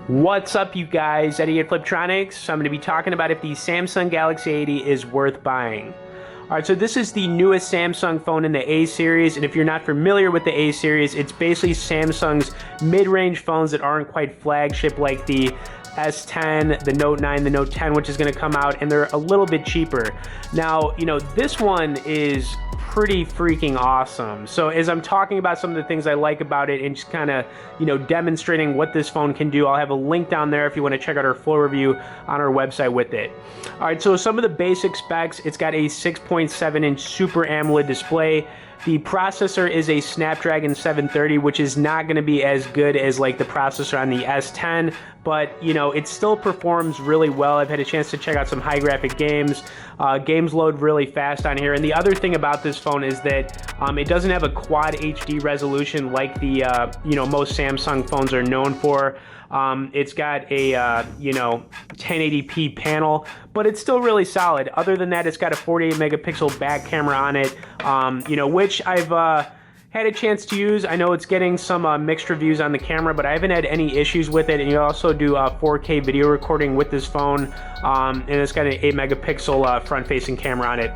What's up, you guys? Eddie at Fliptroniks. So I'm going to be talking about if the Samsung Galaxy A80 is worth buying. Alright, so this is the newest Samsung phone in the A series, and if you're not familiar with the A series, it's basically Samsung's mid-range phones that aren't quite flagship like the S10, the Note 9, the Note 10, which is going to come out, and they're a little bit cheaper. Now, this one is pretty freaking awesome. So as I'm talking about some of the things I like about it and just kind of, demonstrating what this phone can do, I'll have a link down there if you want to check out our full review on our website with it. All right, so some of the basic specs: it's got a 6.7-inch Super AMOLED display. The processor is a Snapdragon 730, which is not going to be as good as like the processor on the S10, but it still performs really well. I've had a chance to check out some high graphic games. Games load really fast on here. And the other thing about this phone is that it doesn't have a quad HD resolution like the most Samsung phones are known for. It's got a 1080p panel, but it's still really solid. Other than that, it's got a 48 megapixel back camera on it, which I've had a chance to use. I know it's getting some mixed reviews on the camera, but I haven't had any issues with it. And you also do 4K video recording with this phone, and it's got an 8 megapixel front-facing camera on it.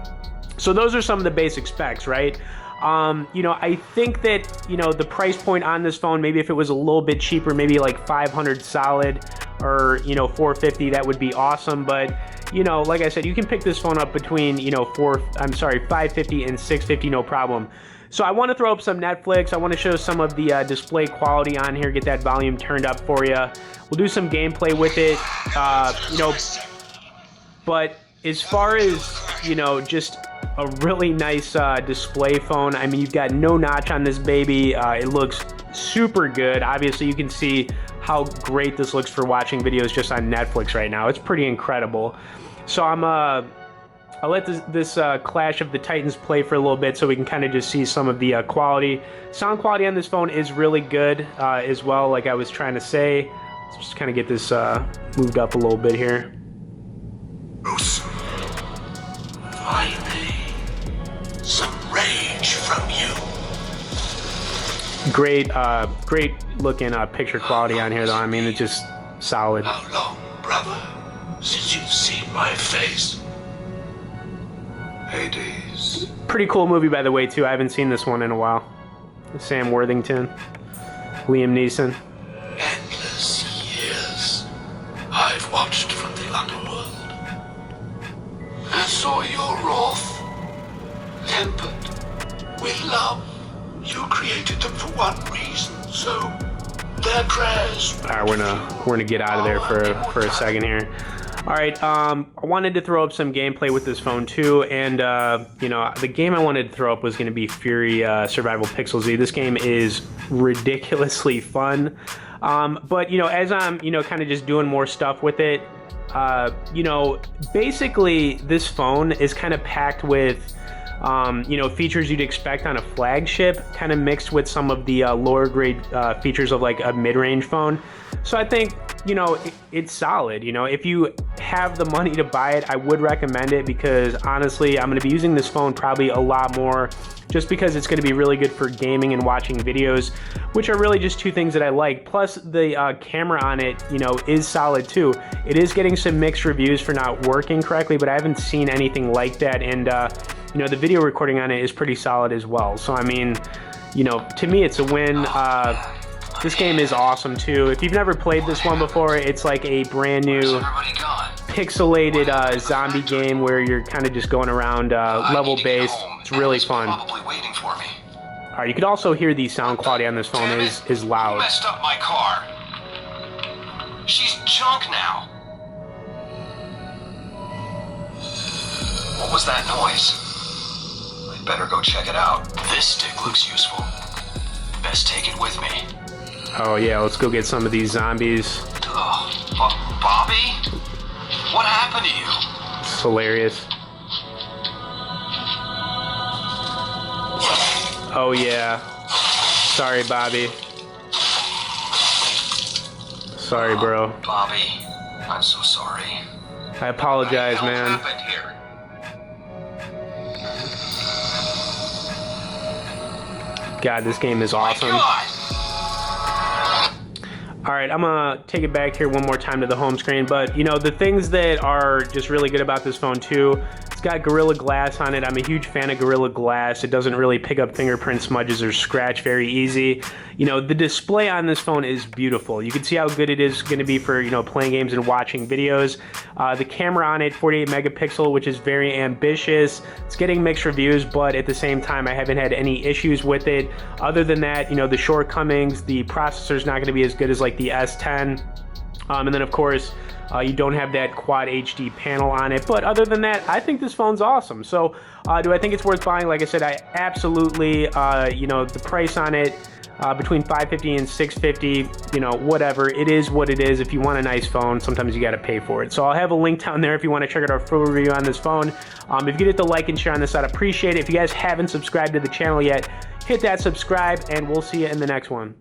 So those are some of the basic specs, right? I think that, the price point on this phone, maybe if it was a little bit cheaper, maybe like 500 solid or, 450, that would be awesome. But, like I said, you can pick this phone up between, 550 and 650, no problem. So I want to throw up some Netflix. I want to show some of the display quality on here, get that volume turned up for you. We'll do some gameplay with it, but as far as, just a really nice display phone. I mean, you've got no notch on this baby. It looks super good. Obviously, you can see how great this looks for watching videos just on Netflix right now. It's pretty incredible. So I'll let this Clash of the Titans play for a little bit so we can kind of just see some of the quality. Sound quality on this phone is really good as well, like I was trying to say. Let's just kind of get this moved up a little bit here. Bruce, finally, some rage from you. Great looking picture quality on here, though. I mean, it's just solid. How long, brother, since you've seen my face? Hades. Pretty cool movie, by the way, too. I haven't seen this one in a while. Sam Worthington, Liam Neeson. Endless years I've watched from the underworld and saw your wrath, tempered with love. You created them for one reason, so their prayers. All right, we're gonna get out of there for a second here. All right, I wanted to throw up some gameplay with this phone too, and the game I wanted to throw up was going to be Fury Survival Pixel Z. This game is ridiculously fun, but as I'm kind of just doing more stuff with it, basically this phone is kind of packed with features you'd expect on a flagship, kind of mixed with some of the lower grade features of like a mid-range phone. So I think, it's solid. If you have the money to buy it, I would recommend it, because honestly, I'm going to be using this phone probably a lot more, just because it's going to be really good for gaming and watching videos, which are really just two things that I like. Plus the camera on it, is solid too. It is getting some mixed reviews for not working correctly, but I haven't seen anything like that. And the video recording on it is pretty solid as well. So I mean, to me, it's a win. This game is awesome too. If you've never played this one before, it's like a brand new pixelated zombie game where you're kind of just going around level based. It's really fun. Alright, you could also hear the sound quality on this phone is loud. You messed up my car. She's junk now. What was that noise? I'd better go check it out. This stick looks useful. Best take it with me. Oh yeah, let's go get some of these zombies. Bobby? What happened to you? It's hilarious. Oh yeah. Sorry, Bobby. Sorry, bro. Bobby, I'm so sorry. I apologize, man. What happened here? God, this game is awesome. All right, I'm gonna take it back here one more time to the home screen, but you know, the things that are just really good about this phone too, it's got Gorilla Glass on it. I'm a huge fan of Gorilla Glass. It doesn't really pick up fingerprint smudges or scratch very easy. You know, the display on this phone is beautiful. You can see how good it is gonna be for, you know, playing games and watching videos. The camera on it, 48 megapixel, which is very ambitious. It's getting mixed reviews, but at the same time, I haven't had any issues with it. Other than that, you know, the shortcomings, the processor's not gonna be as good as like the S10. And then of course, you don't have that quad HD panel on it. But other than that, I think this phone's awesome. So do I think it's worth buying? Like I said, I absolutely, you know, the price on it, between $550 and $650, you know, whatever. It is what it is. If you want a nice phone, sometimes you got to pay for it. So I'll have a link down there if you want to check out our full review on this phone. If you could hit the like and share on this, I'd appreciate it. If you guys haven't subscribed to the channel yet, hit that subscribe, and we'll see you in the next one.